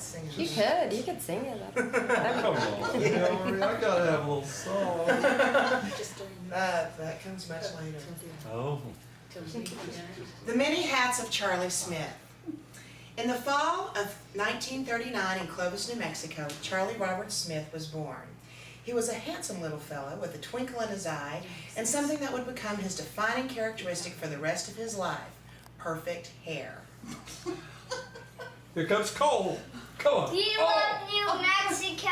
sing it. You could sing it. Come on, Hillary, I gotta have a little song. That comes much later. Oh. The Many Hats of Charlie Smith. In the fall of 1939 in Clovis, New Mexico, Charlie Robert Smith was born. He was a handsome little fellow with a twinkle in his eye and something that would become his defining characteristic for the rest of his life: perfect hair. Here comes Cole. Come on. We love New Mexico.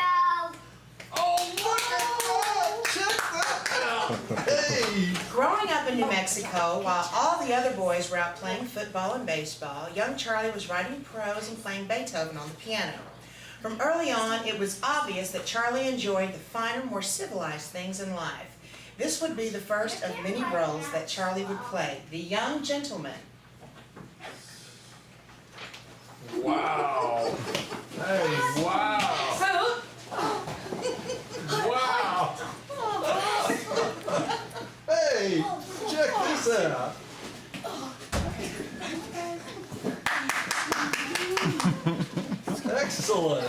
Oh, look at that! Check that out. Hey. Growing up in New Mexico, while all the other boys were out playing football and baseball, young Charlie was writing prose and playing Beethoven on the piano. From early on, it was obvious that Charlie enjoyed the finer, more civilized things in life. This would be the first of many roles that Charlie would play, the young gentleman. Wow. Hey, wow. Wow. Hey, check this out. Excellent.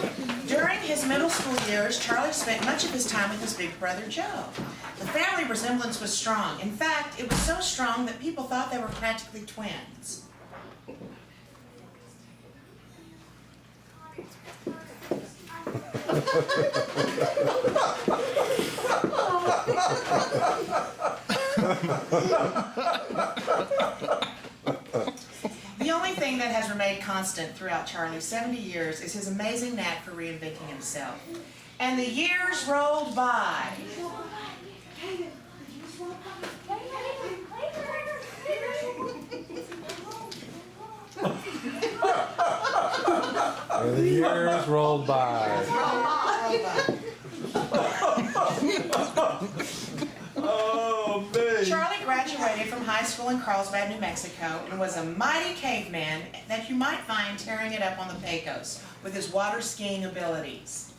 During his middle school years, Charlie spent much of his time with his big brother Joe. The family resemblance was strong. In fact, it was so strong that people thought they were practically twins. The only thing that has remained constant throughout Charlie's 70 years is his amazing knack for reinventing himself. And the years rolled by. And the years rolled by. Oh, man. Charlie graduated from high school in Carlsbad, New Mexico, and was a mighty caveman that you might find tearing it up on the Pecos with his water skiing abilities.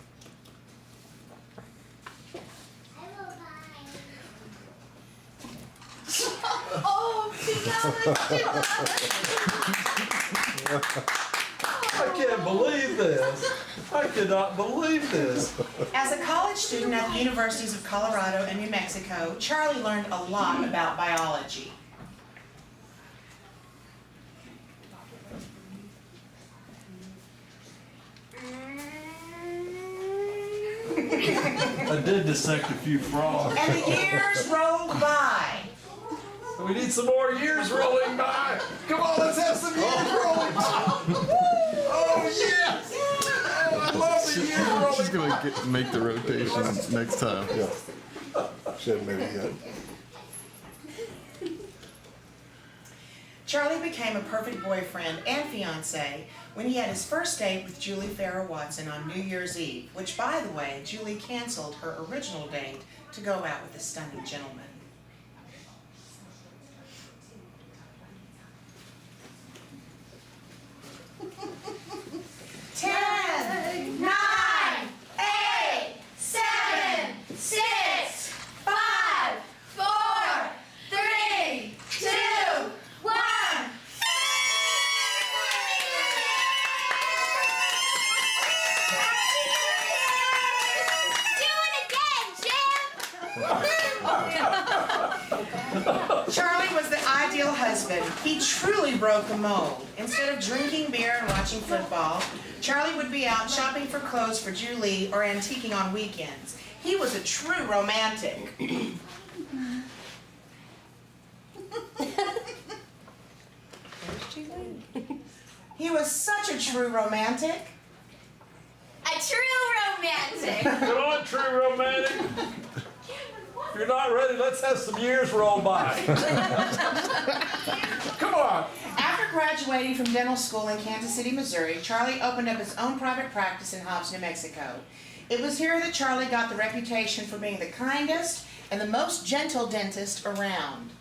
I can't believe this. I cannot believe this. As a college student at the universities of Colorado and New Mexico, Charlie learned a lot about biology. I did dissect a few frogs. And the years rolled by. We need some more years rolling by. Come on, let's have some years rolling by. Oh, yes. Oh, I love the years rolling She's gonna make the rotation next time. Yeah. She hadn't made it yet. Charlie became a perfect boyfriend and fiancé when he had his first date with Julie Farrah Watson on New Year's Eve, which, by the way, Julie canceled her original date to go out with a stunning gentleman. Ten, 9, 8, 7, 6, 5, 4, 3, 2, 1. Do it again, Jim. Charlie was the ideal husband. He truly broke the mold. Instead of drinking beer and watching football, Charlie would be out shopping for clothes for Julie or antiquing on weekends. He was a true romantic. He was such a true romantic. A true romantic. Come on, true romantic. If you're not ready, let's have some years roll by. Come on. After graduating from dental school in Kansas City, Missouri, Charlie opened up his own private practice in Hobbs, New Mexico. It was here that Charlie got the reputation for being the kindest and the most gentle dentist around.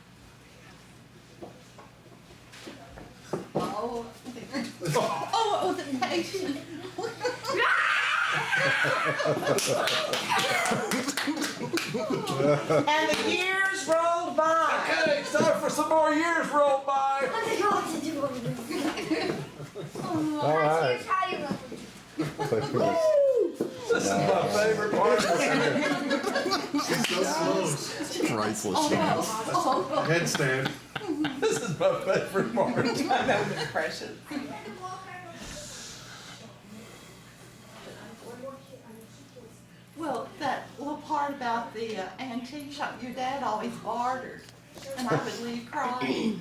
And the years rolled by. Okay, it's time for some more years roll by. I don't know what to do over this. All right. Here's how you look. favorite. This is my favorite part. Priceless chance. Headstand. This is my favorite part. I know, it's precious. Well, that little part about the antique shop, your dad always bartered, and I would leave crying.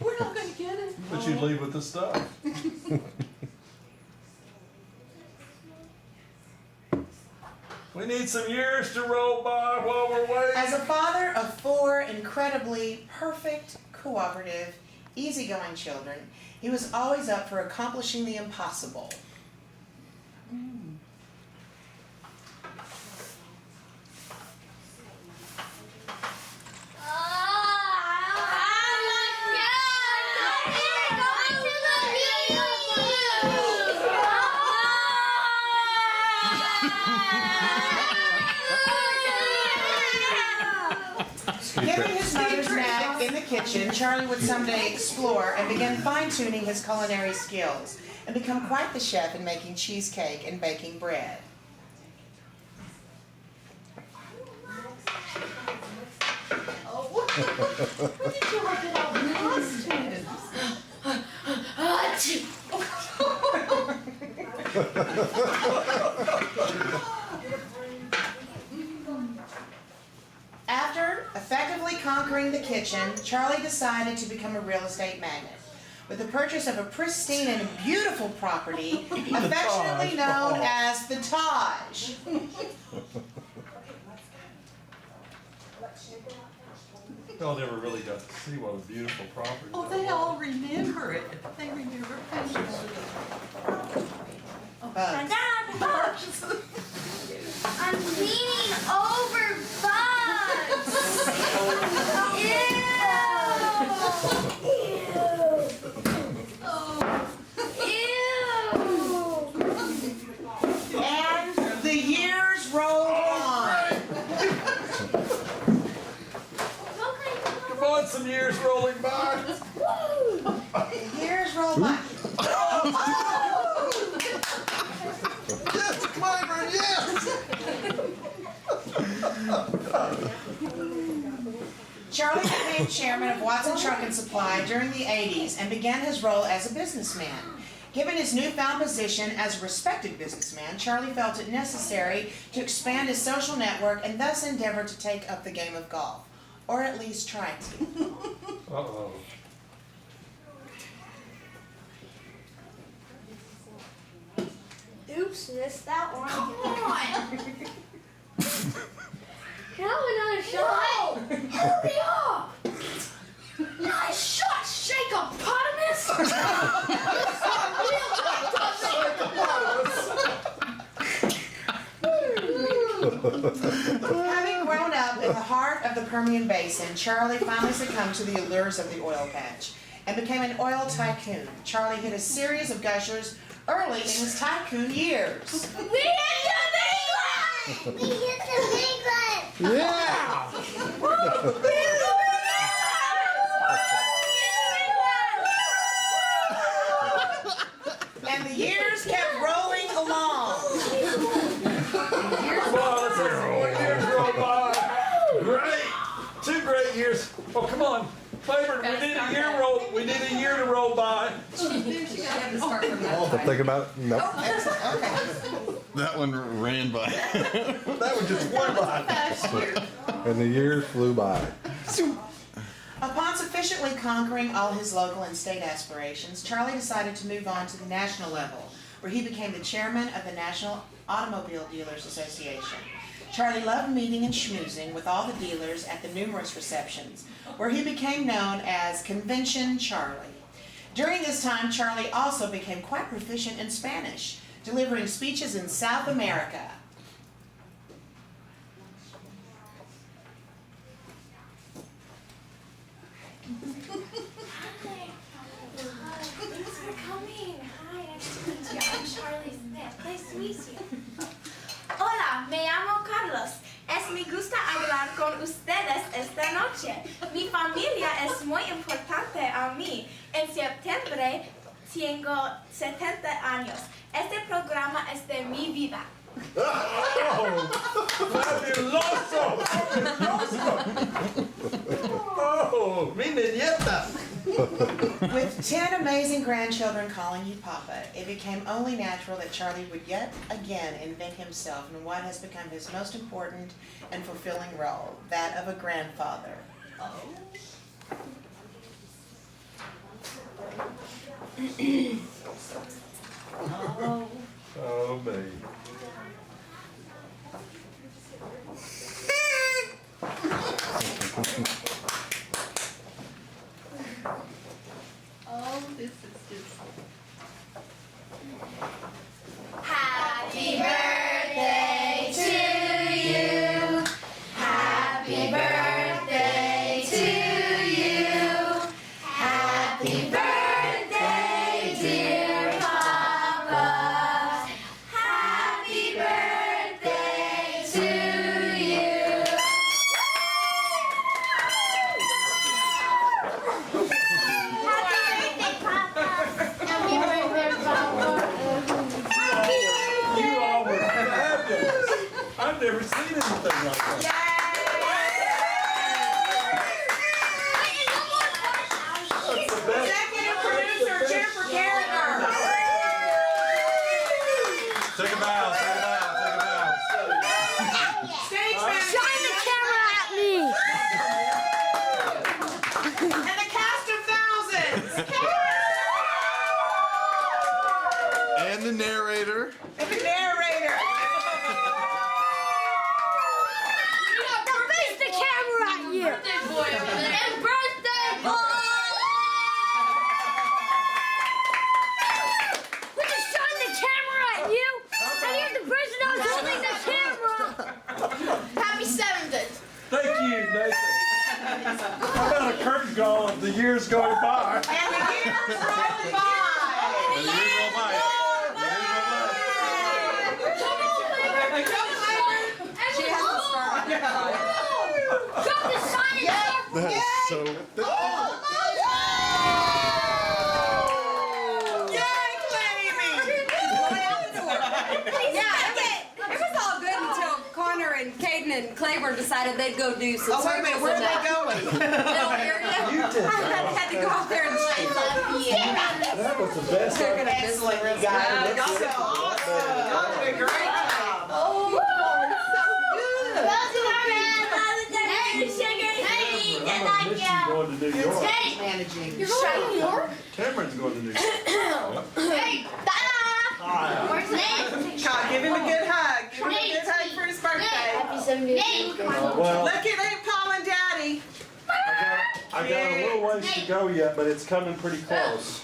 We're not gonna get it. But you leave with the stuff. We need some years to roll by while we're waiting. As a father of 4 incredibly perfect, cooperative, easygoing children, he was always up for accomplishing the impossible. Given his mother's knack in the kitchen, Charlie would someday explore and begin fine-tuning his culinary skills and become quite the chef in making cheesecake and baking bread. Oh, where did you look at all the costumes? After effectively conquering the kitchen, Charlie decided to become a real estate magnate. With the purchase of a pristine and beautiful property, affectionately known as the Taj. Y'all never really got to see what a beautiful property Oh, that they was. all remember it. They remember things. Bugs. I'm leaning over bugs. Ew. And the years rolled on. Come on, some years rolling by. The years rolled by. Yes, Clyburn, yes! Charlie became chairman of Watson Truck and Supply during the 80s and began his role as a businessman. Given his newfound position as a respected businessman, Charlie felt it necessary to expand his social network and thus endeavored to take up the game of golf. Or at least try to. Uh-oh. Oops, missed that one. Come on. Can I have another shot? Hurry up. Nice shot, Shakeopotamus. Having grown up in the heart of the Permian Basin, Charlie finally succumbed to the allures of the oil patch and became an oil tycoon. Charlie hit a series of gushers early in his tycoon years. We hit the big one. We hit the big one. Yeah! And the years kept rolling along. Come on, let's hear some more years roll by. Great! 2 great years. Oh, come on. Clyburn, we need a year to roll by. Don't think about it. Nope. Okay. That one ran by. That one just went by. And the years flew by. Upon sufficiently conquering all his local and state aspirations, Charlie decided to move on to the national level, where he became the chairman of the National Automobile Dealers Association. Charlie loved meeting and schmoozing with all the dealers at the numerous receptions, where he became known as Convention Charlie. During this time, Charlie also became quite proficient in Spanish, delivering speeches in South America. Thanks for coming. Hi, nice to meet you. I'm Charlie Smith. Nice to meet you. Hola, me llamo Carlos. Es mi gusta hablar con ustedes esta noche. Mi familia es muy importante a mí. En septiembre tengo 70 años. Este programa mi vida. ¡Fabuloso! ¡Oh, mi niñeta! With 10 amazing grandchildren calling you Papa, it became only natural that Charlie would yet again invent himself in what has become his most important and fulfilling role, that of a grandfather. Oh, me. Oh, this is just. Happy birthday to you. Happy birthday to you. Happy birthday, dear Papa. Happy birthday to you. Happy birthday, Papa. Happy birthday, Papa. You all were fabulous. I've never seen anything like that. That's the best. Executive producer, Jennifer Carragher. Take a bow, take a bow, take a bow. Stage manager. Shine the camera at me! And the cast of thousands. And the narrator. And the narrator. Face the camera at you! And birthday boy! We just shine the camera at you! And you're the person that was holding the camera! Happy 70th. Thank you, Nathan. How about a curtain call of the years going by? And the years roll by. And the years roll by. She has the scar. Drop the sign in there! That's so. Yay, baby! Going out the door. Yeah, it was all good until Connor and Caden and Claiborne decided they'd go do some Oh, wait a minute, circles where in are that they going? little area. You did I that. had to go out there and That was the best. They're gonna Excellent, you guys. Y'all did awesome. Y'all did a great job. Oh, good. I'm gonna miss you going to New York. Managing. You're going to New York? Cameron's going to New York. Hey, Hi. where's Nate? God, give him a good hug. Give him a good hug for his birthday. Happy 70th. Well, Look at Aunt Paul and Daddy. I got a little ways to go yet, but it's coming pretty close.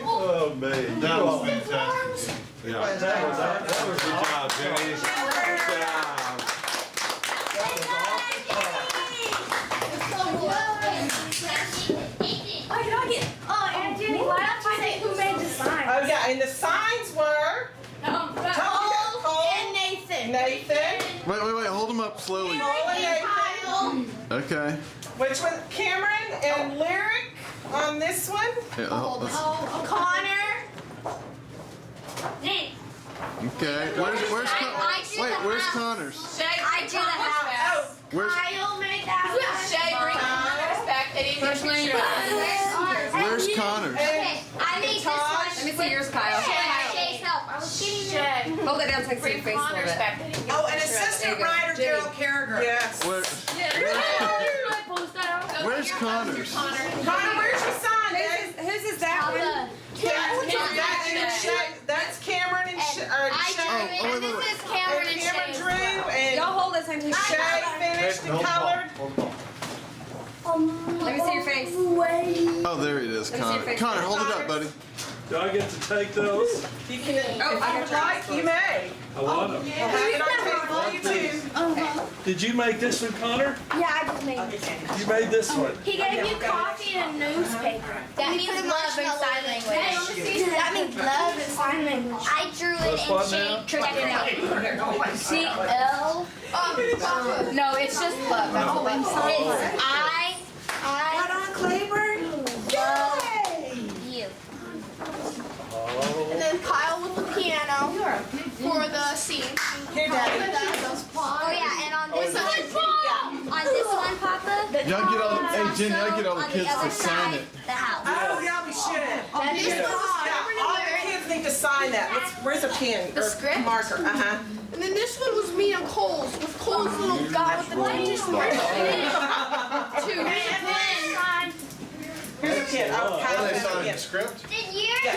Oh, man. That was fantastic. Yeah. That was Good job, Jenny. Good job. Oh, and Jenny, why don't you say who made the sign? Oh, yeah, and the signs were Cole and Nathan. Nathan, Wait, hold them up slowly. Cole and Nathan. Kyle. Okay. Which one? Cameron and Lyric on this one. Yeah, let's- Connor. Nate. okay. Where's Connor's? I do the house. Where's Kyle made that Shay, bring respect. I didn't get Where's Connor's? Okay, I made this one. Let me see yours, Kyle. Shay's help. I was getting Hold it down so I can see your face a little bit. Oh, and assistant writer Jenny. Gerald Carragher. Yes. Where's Connor's? Connor, where's your sign? Whose is that one? That's Cameron and Shay. wait, This wait. is Cameron and Cameron Shay. drew and Y'all hold this. I'm taking Shay finished and colored. Let me see your face. Oh, there it is, Let me see your Connor. face. Connor, hold it up, buddy. Do I get to take those? You can, if you I got would yours. like, you may. I want them. We'll have it on tape for you too. Did you make this one, Connor? Yeah, I just made it. You made this one. He gave you coffee and a newspaper. That means love in sign language. That means love in sign language. I drew it Plus what and now? she tricked it out. C-L. No, it's just love. That's all I'm saying. It's I Right on, Claiborne. love you. Oh, for the scene. Here, Daddy. Oh yeah, and on this one, Papa. Y'all get all, hey Jenny, y'all get all the on kids other to sign it. The house. Oh, yeah, we should. Yeah, all the kids need to sign that. Where's a pen? The or script? Marker, uh-huh. And then this one was me and Cole's, with Cole's little guy with the dentist Here's a pen. Oh, Are they Kyle's got a signing pen. the script? Did you Yes.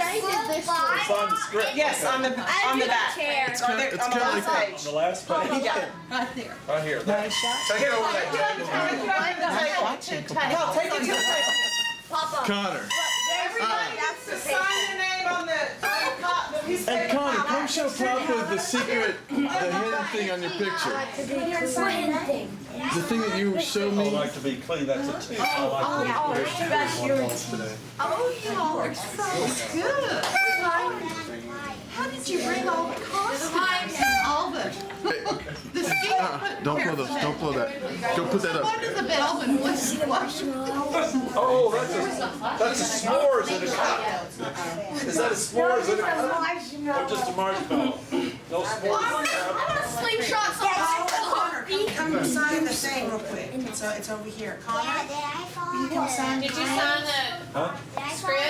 Sign the script. Yes, on the back. It's Or there- kinda on the last like On page. the last page. Yeah. Right there. Right here. Take it over there. Take it over to the table. No, take it to the table. Connor. Everybody has to sign their name on the piece of Hey paper. Connor, come show Papa the secret, the hidden thing on your picture. The thing that you showed I me. like to be clean, that's a tip. I like to be clean. Today. Oh, y'all are so good. How did you bring all the costumes and all the ski? Don't blow those, don't blow that. Don't put that up. What is the Belvin was? Oh, that's a s'mores in a cup. Is that a s'mores in a cup? Or just a marshmallow? No s'mores. slingshot something. Come sign the thing real quick. So it's over here. Connor? Did you sign the Huh? script?